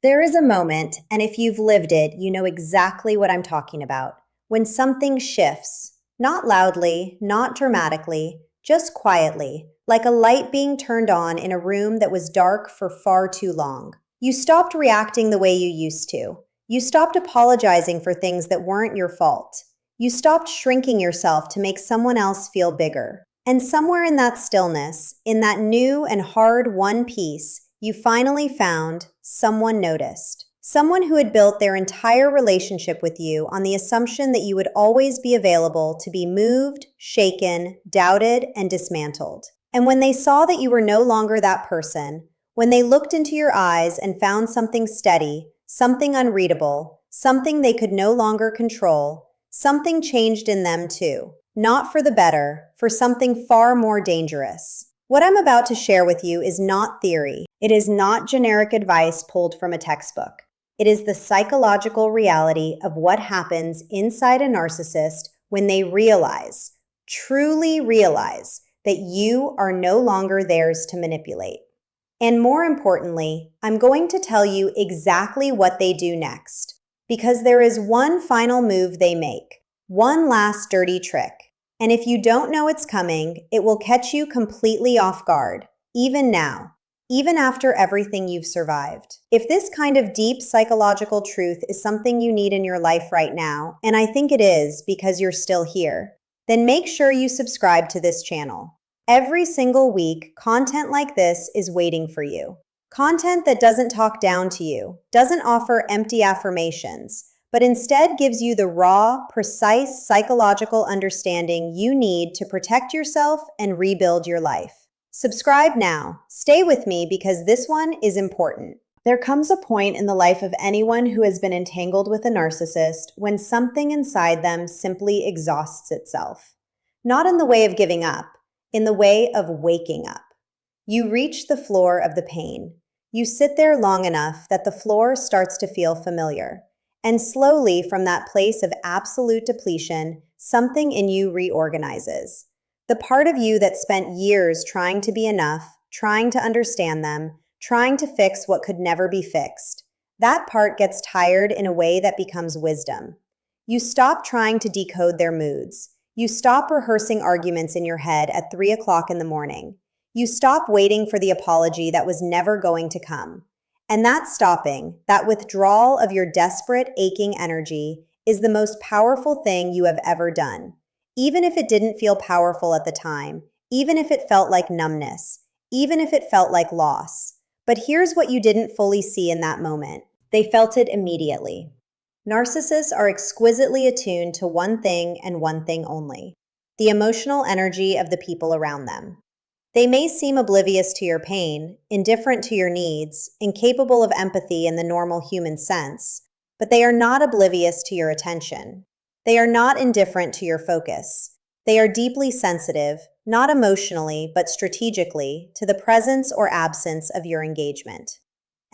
There is a moment, and if you've lived it, you know exactly what I'm talking about. When something shifts, not loudly, not dramatically, just quietly, like a light being turned on in a room that was dark for far too long. You stopped reacting the way you used to. You stopped apologizing for things that weren't your fault. You stopped shrinking yourself to make someone else feel bigger. And somewhere in that stillness, in that new and hard one piece, you finally found someone noticed. Someone who had built their entire relationship with you on the assumption that you would always be available to be moved, shaken, doubted, and dismantled. And when they saw that you were no longer that person, when they looked into your eyes and found something steady, something unreadable, something they could no longer control, something changed in them too. Not for the better, for something far more dangerous. What I'm about to share with you is not theory. It is not generic advice pulled from a textbook. It is the psychological reality of what happens inside a narcissist when they realize, truly realize, that you are no longer theirs to manipulate. And more importantly, I'm going to tell you exactly what they do next, because there is one final move they make, one last dirty trick. And if you don't know it's coming, it will catch you completely off guard, even now, even after everything you've survived. If this kind of deep psychological truth is something you need in your life right now, and I think it is because you're still here, then make sure you subscribe to this channel. Every single week, content like this is waiting for you. Content that doesn't talk down to you, doesn't offer empty affirmations, but instead gives you the raw, precise psychological understanding you need to protect yourself and rebuild your life. Subscribe now. Stay with me because this one is important. There comes a point in the life of anyone who has been entangled with a narcissist when something inside them simply exhausts itself. Not in the way of giving up, in the way of waking up. You reach the floor of the pain. You sit there long enough that the floor starts to feel familiar. And slowly, from that place of absolute depletion, something in you reorganizes. The part of you that spent years trying to be enough, trying to understand them, trying to fix what could never be fixed. That part gets tired in a way that becomes wisdom. You stop trying to decode their moods. You stop rehearsing arguments in your head at 3 o'clock in the morning. You stop waiting for the apology that was never going to come. And that stopping, that withdrawal of your desperate, aching energy, is the most powerful thing you have ever done. Even if it didn't feel powerful at the time, even if it felt like numbness, even if it felt like loss. But here's what you didn't fully see in that moment. They felt it immediately. Narcissists are exquisitely attuned to one thing and one thing only: the emotional energy of the people around them. They may seem oblivious to your pain, indifferent to your needs, incapable of empathy in the normal human sense, but they are not oblivious to your attention. They are not indifferent to your focus. They are deeply sensitive, not emotionally, but strategically, to the presence or absence of your engagement.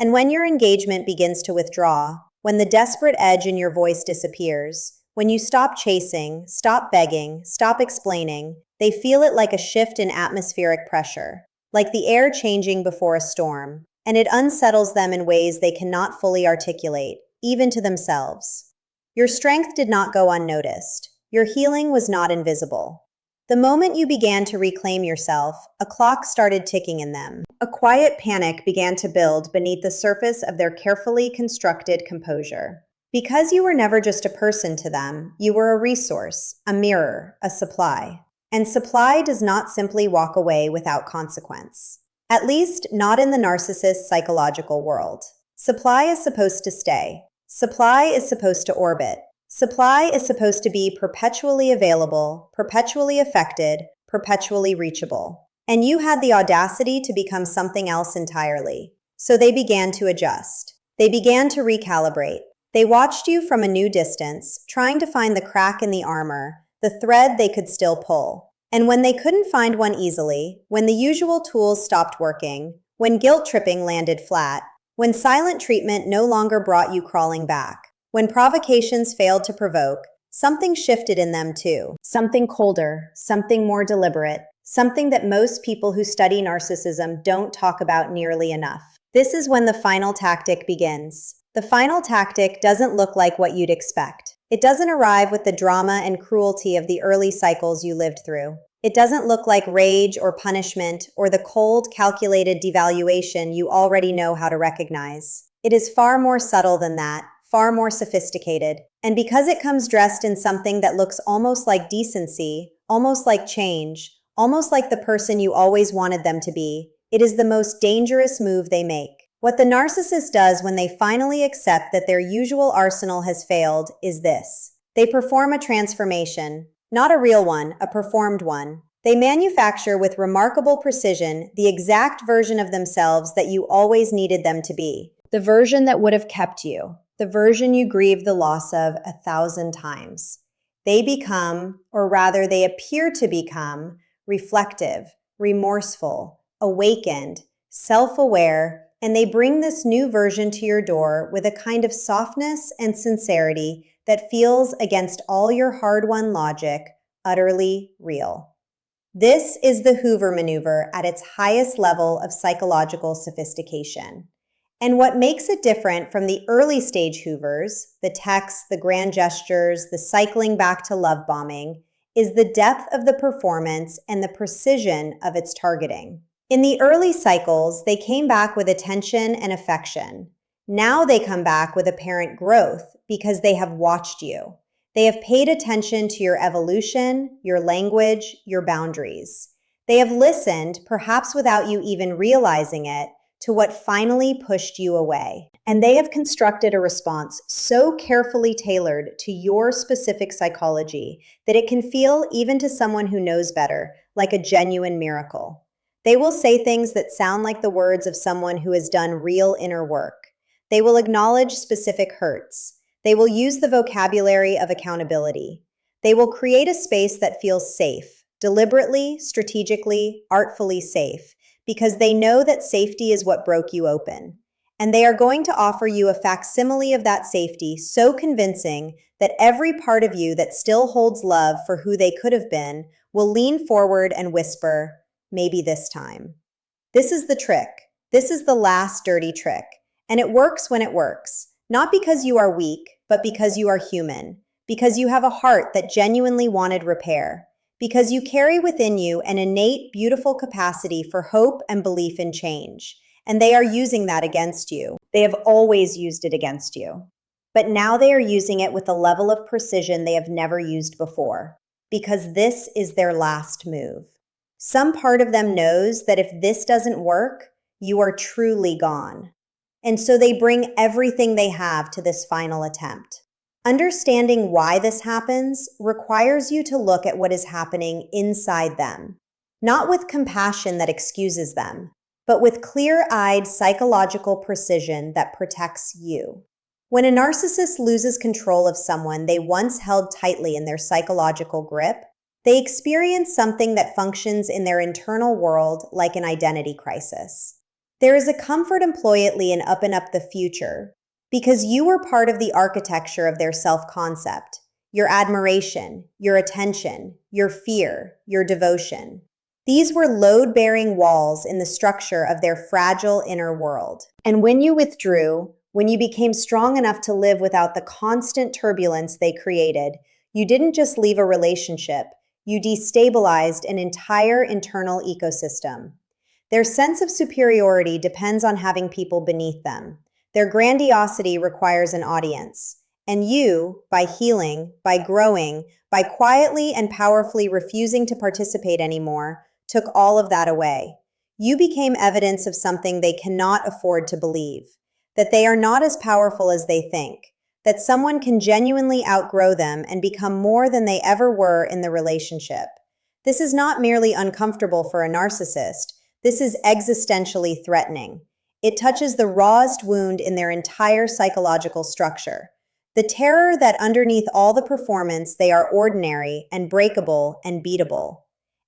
And when your engagement begins to withdraw, when the desperate edge in your voice disappears, when you stop chasing, stop begging, stop explaining, they feel it like a shift in atmospheric pressure, like the air changing before a storm, and it unsettles them in ways they cannot fully articulate, even to themselves. Your strength did not go unnoticed. Your healing was not invisible. The moment you began to reclaim yourself, a clock started ticking in them. A quiet panic began to build beneath the surface of their carefully constructed composure. Because you were never just a person to them, you were a resource, a mirror, a supply. And supply does not simply walk away without consequence. At least, not in the narcissist's psychological world. Supply is supposed to stay. Supply is supposed to orbit. Supply is supposed to be perpetually available, perpetually affected, perpetually reachable. And you had the audacity to become something else entirely. So they began to adjust. They began to recalibrate. They watched you from a new distance, trying to find the crack in the armor, the thread they could still pull. And when they couldn't find one easily, when the usual tools stopped working, when guilt tripping landed flat, when silent treatment no longer brought you crawling back, when provocations failed to provoke, something shifted in them too. Something colder, something more deliberate, something that most people who study narcissism don't talk about nearly enough. This is when the final tactic begins. The final tactic doesn't look like what you'd expect. It doesn't arrive with the drama and cruelty of the early cycles you lived through. It doesn't look like rage or punishment or the cold, calculated devaluation you already know how to recognize. It is far more subtle than that, far more sophisticated. And because it comes dressed in something that looks almost like decency, almost like change, almost like the person you always wanted them to be, it is the most dangerous move they make. What the narcissist does when they finally accept that their usual arsenal has failed is this. They perform a transformation. Not a real one, a performed one. They manufacture with remarkable precision the exact version of themselves that you always needed them to be. The version that would have kept you. The version you grieved the loss of 1,000 times. They become, or rather they appear to become, reflective, remorseful, awakened, self-aware, and they bring this new version to your door with a kind of softness and sincerity that feels, against all your hard-won logic, utterly real. This is the Hoover maneuver at its highest level of psychological sophistication. And what makes it different from the early stage Hoovers, the texts, the grand gestures, the cycling back to love bombing, is the depth of the performance and the precision of its targeting. In the early cycles, they came back with attention and affection. Now they come back with apparent growth because they have watched you. They have paid attention to your evolution, your language, your boundaries. They have listened, perhaps without you even realizing it, to what finally pushed you away. And they have constructed a response so carefully tailored to your specific psychology that it can feel, even to someone who knows better, like a genuine miracle. They will say things that sound like the words of someone who has done real inner work. They will acknowledge specific hurts. They will use the vocabulary of accountability. They will create a space that feels safe, deliberately, strategically, artfully safe, because they know that safety is what broke you open. And they are going to offer you a facsimile of that safety so convincing that every part of you that still holds love for who they could have been will lean forward and whisper, maybe this time. This is the trick. This is the last dirty trick. And it works when it works. Not because you are weak, but because you are human. Because you have a heart that genuinely wanted repair. Because you carry within you an innate, beautiful capacity for hope and belief in change. And they are using that against you. They have always used it against you. But now they are using it with a level of precision they have never used before. Because this is their last move. Some part of them knows that if this doesn't work, you are truly gone. And so they bring everything they have to this final attempt. Understanding why this happens requires you to look at what is happening inside them, not with compassion that excuses them, but with clear-eyed psychological precision that protects you. When a narcissist loses control of someone they once held tightly in their psychological grip, they experience something that functions in their internal world like an identity crisis. There is a comfort implicitly in upping up the future, because you were part of the architecture of their self-concept, your admiration, your attention, your fear, your devotion. These were load-bearing walls in the structure of their fragile inner world. And when you withdrew, when you became strong enough to live without the constant turbulence they created, you didn't just leave a relationship, you destabilized an entire internal ecosystem. Their sense of superiority depends on having people beneath them. Their grandiosity requires an audience. And you, by healing, by growing, by quietly and powerfully refusing to participate anymore, took all of that away. You became evidence of something they cannot afford to believe, that they are not as powerful as they think, that someone can genuinely outgrow them and become more than they ever were in the relationship. This is not merely uncomfortable for a narcissist. This is existentially threatening. It touches the rawest wound in their entire psychological structure. The terror that underneath all the performance they are ordinary and breakable and beatable.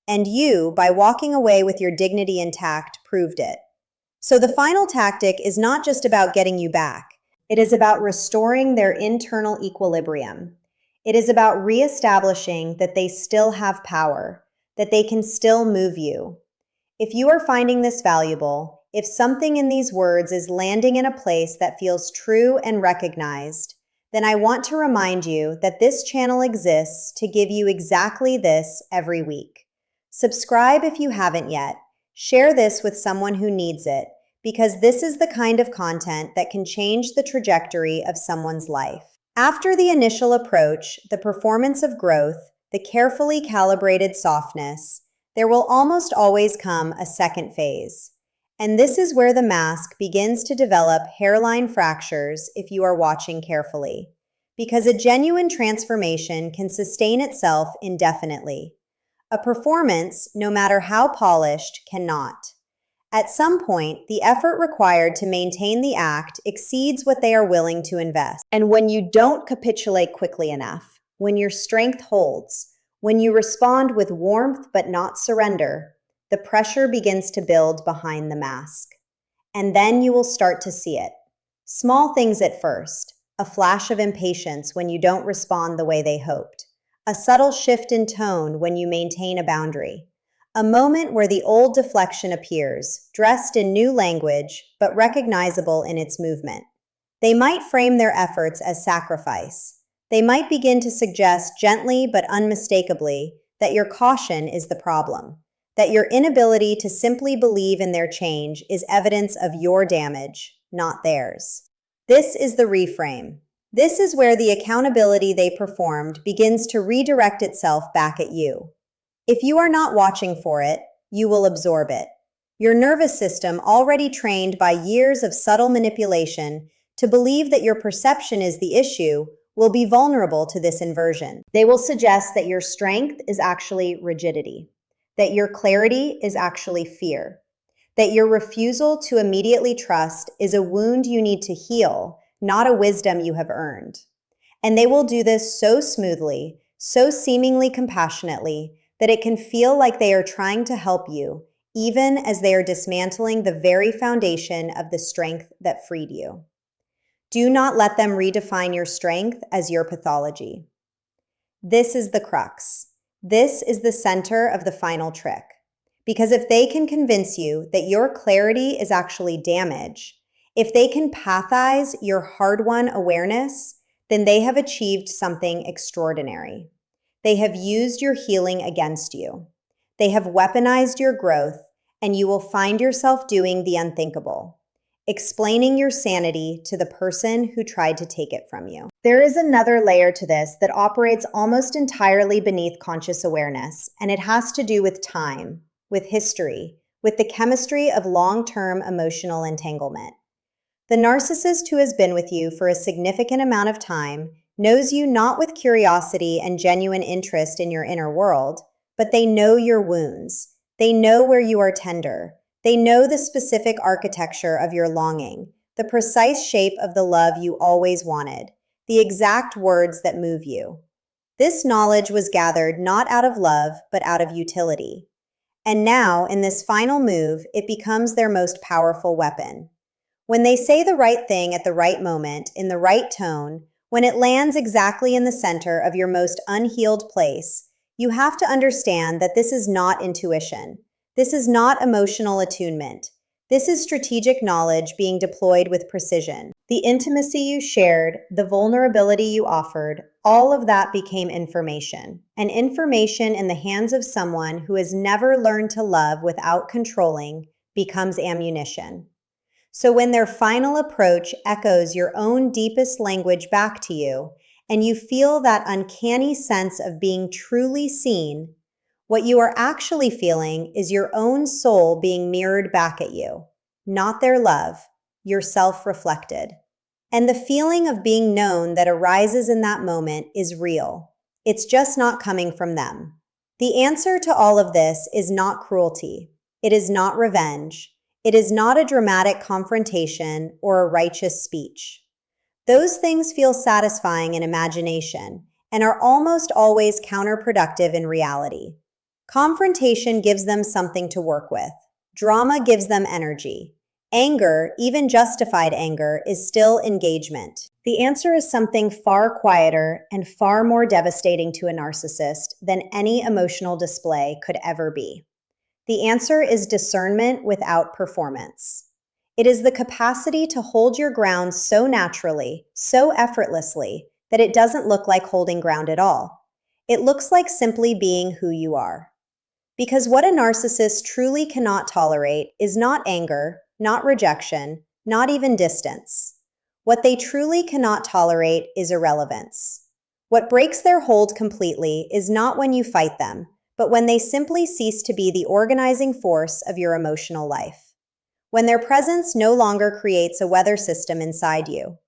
And you, by walking away with your dignity intact, proved it. So the final tactic is not just about getting you back. It is about restoring their internal equilibrium. It is about reestablishing that they still have power, that they can still move you. If you are finding this valuable, if something in these words is landing in a place that feels true and recognized, then I want to remind you that this channel exists to give you exactly this every week. Subscribe if you haven't yet. Share this with someone who needs it, because this is the kind of content that can change the trajectory of someone's life. After the initial approach, the performance of growth, the carefully calibrated softness, there will almost always come a second phase. And this is where the mask begins to develop hairline fractures if you are watching carefully. Because a genuine transformation can sustain itself indefinitely. A performance, no matter how polished, cannot. At some point, the effort required to maintain the act exceeds what they are willing to invest. And when you don't capitulate quickly enough, when your strength holds, when you respond with warmth but not surrender, the pressure begins to build behind the mask. And then you will start to see it. Small things at first, a flash of impatience when you don't respond the way they hoped, a subtle shift in tone when you maintain a boundary, a moment where the old deflection appears, dressed in new language, but recognizable in its movement. They might frame their efforts as sacrifice. They might begin to suggest gently but unmistakably that your caution is the problem, that your inability to simply believe in their change is evidence of your damage, not theirs. This is the reframe. This is where the accountability they performed begins to redirect itself back at you. If you are not watching for it, you will absorb it. Your nervous system, already trained by years of subtle manipulation to believe that your perception is the issue, will be vulnerable to this inversion. They will suggest that your strength is actually rigidity, that your clarity is actually fear, that your refusal to immediately trust is a wound you need to heal, not a wisdom you have earned. And they will do this so smoothly, so seemingly compassionately, that it can feel like they are trying to help you, even as they are dismantling the very foundation of the strength that freed you. Do not let them redefine your strength as your pathology. This is the crux. This is the center of the final trick. Because if they can convince you that your clarity is actually damage, if they can pathize your hard-won awareness, then they have achieved something extraordinary. They have used your healing against you. They have weaponized your growth, and you will find yourself doing the unthinkable, explaining your sanity to the person who tried to take it from you. There is another layer to this that operates almost entirely beneath conscious awareness, and it has to do with time, with history, with the chemistry of long-term emotional entanglement. The narcissist who has been with you for a significant amount of time knows you not with curiosity and genuine interest in your inner world, but they know your wounds. They know where you are tender. They know the specific architecture of your longing, the precise shape of the love you always wanted, the exact words that move you. This knowledge was gathered not out of love, but out of utility. And now, in this final move, it becomes their most powerful weapon. When they say the right thing at the right moment, in the right tone, when it lands exactly in the center of your most unhealed place, you have to understand that this is not intuition. This is not emotional attunement. This is strategic knowledge being deployed with precision. The intimacy you shared, the vulnerability you offered, all of that became information. And information in the hands of someone who has never learned to love without controlling becomes ammunition. So when their final approach echoes your own deepest language back to you, and you feel that uncanny sense of being truly seen, what you are actually feeling is your own soul being mirrored back at you, not their love, yourself reflected. And the feeling of being known that arises in that moment is real. It's just not coming from them. The answer to all of this is not cruelty. It is not revenge. It is not a dramatic confrontation or a righteous speech. Those things feel satisfying in imagination and are almost always counterproductive in reality. Confrontation gives them something to work with. Drama gives them energy. Anger, even justified anger, is still engagement. The answer is something far quieter and far more devastating to a narcissist than any emotional display could ever be. The answer is discernment without performance. It is the capacity to hold your ground so naturally, so effortlessly, that it doesn't look like holding ground at all. It looks like simply being who you are. Because what a narcissist truly cannot tolerate is not anger, not rejection, not even distance. What they truly cannot tolerate is irrelevance. What breaks their hold completely is not when you fight them, but when they simply cease to be the organizing force of your emotional life. When their presence no longer creates a weather system inside you.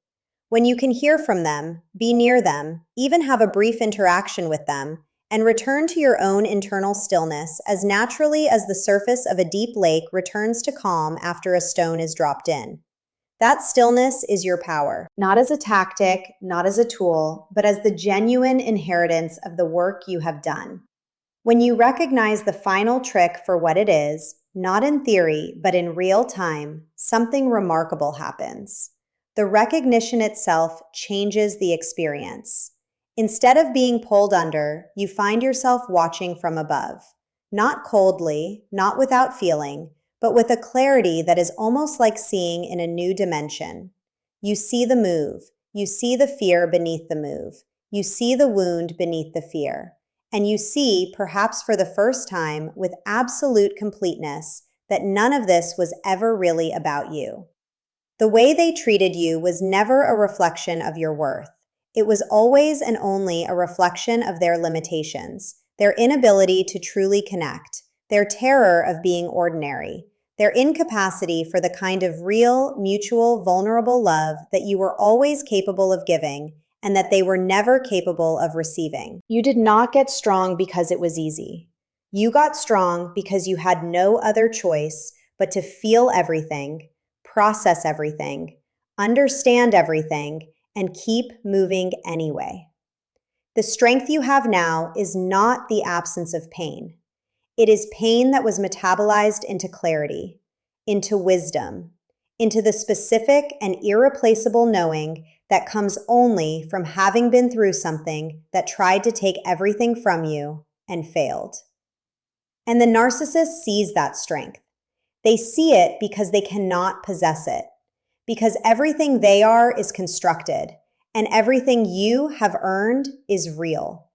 When you can hear from them, be near them, even have a brief interaction with them, and return to your own internal stillness as naturally as the surface of a deep lake returns to calm after a stone is dropped in. That stillness is your power, not as a tactic, not as a tool, but as the genuine inheritance of the work you have done. When you recognize the final trick for what it is, not in theory, but in real time, something remarkable happens. The recognition itself changes the experience. Instead of being pulled under, you find yourself watching from above. Not coldly, not without feeling, but with a clarity that is almost like seeing in a new dimension. You see the move. You see the fear beneath the move. You see the wound beneath the fear. And you see, perhaps for the first time, with absolute completeness, that none of this was ever really about you. The way they treated you was never a reflection of your worth. It was always and only a reflection of their limitations, their inability to truly connect, their terror of being ordinary, their incapacity for the kind of real, mutual, vulnerable love that you were always capable of giving and that they were never capable of receiving. You did not get strong because it was easy. You got strong because you had no other choice but to feel everything, process everything, understand everything, and keep moving anyway. The strength you have now is not the absence of pain. It is pain that was metabolized into clarity, into wisdom, into the specific and irreplaceable knowing that comes only from having been through something that tried to take everything from you and failed. And the narcissist sees that strength. They see it because they cannot possess it, because everything they are is constructed, and everything you have earned is real.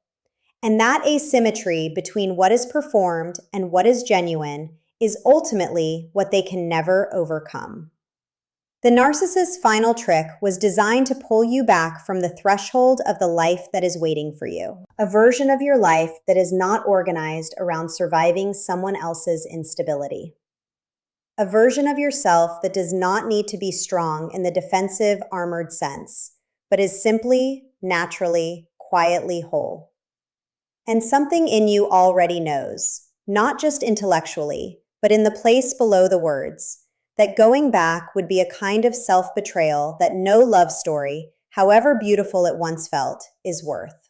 And that asymmetry between what is performed and what is genuine is ultimately what they can never overcome. The narcissist's final trick was designed to pull you back from the threshold of the life that is waiting for you, a version of your life that is not organized around surviving someone else's instability. A version of yourself that does not need to be strong in the defensive, armored sense, but is simply, naturally, quietly whole. And something in you already knows, not just intellectually, but in the place below the words, that going back would be a kind of self-betrayal that no love story, however beautiful it once felt, is worth.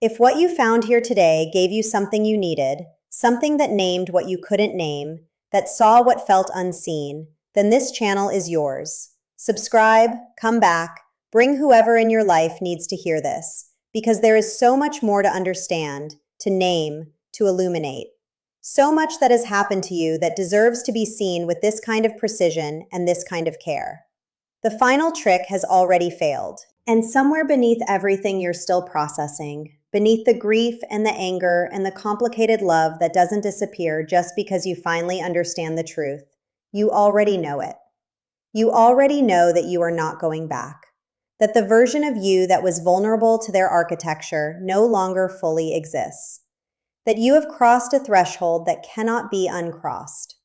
If what you found here today gave you something you needed, something that named what you couldn't name, that saw what felt unseen, then this channel is yours. Subscribe, come back, bring whoever in your life needs to hear this, because there is so much more to understand, to name, to illuminate. So much that has happened to you that deserves to be seen with this kind of precision and this kind of care. The final trick has already failed, and somewhere beneath everything you're still processing, beneath the grief and the anger and the complicated love that doesn't disappear just because you finally understand the truth, you already know it. You already know that you are not going back, that the version of you that was vulnerable to their architecture no longer fully exists, that you have crossed a threshold that cannot be uncrossed.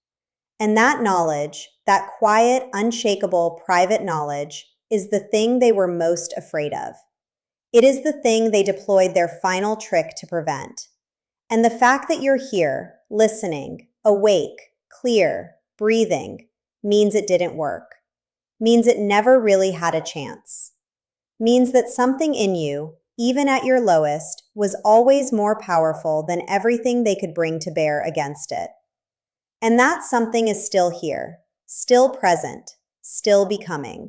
And that knowledge, that quiet, unshakable, private knowledge, is the thing they were most afraid of. It is the thing they deployed their final trick to prevent. And the fact that you're here, listening, awake, clear, breathing, means it didn't work, means it never really had a chance, means that something in you, even at your lowest, was always more powerful than everything they could bring to bear against it. And that something is still here, still present, still becoming.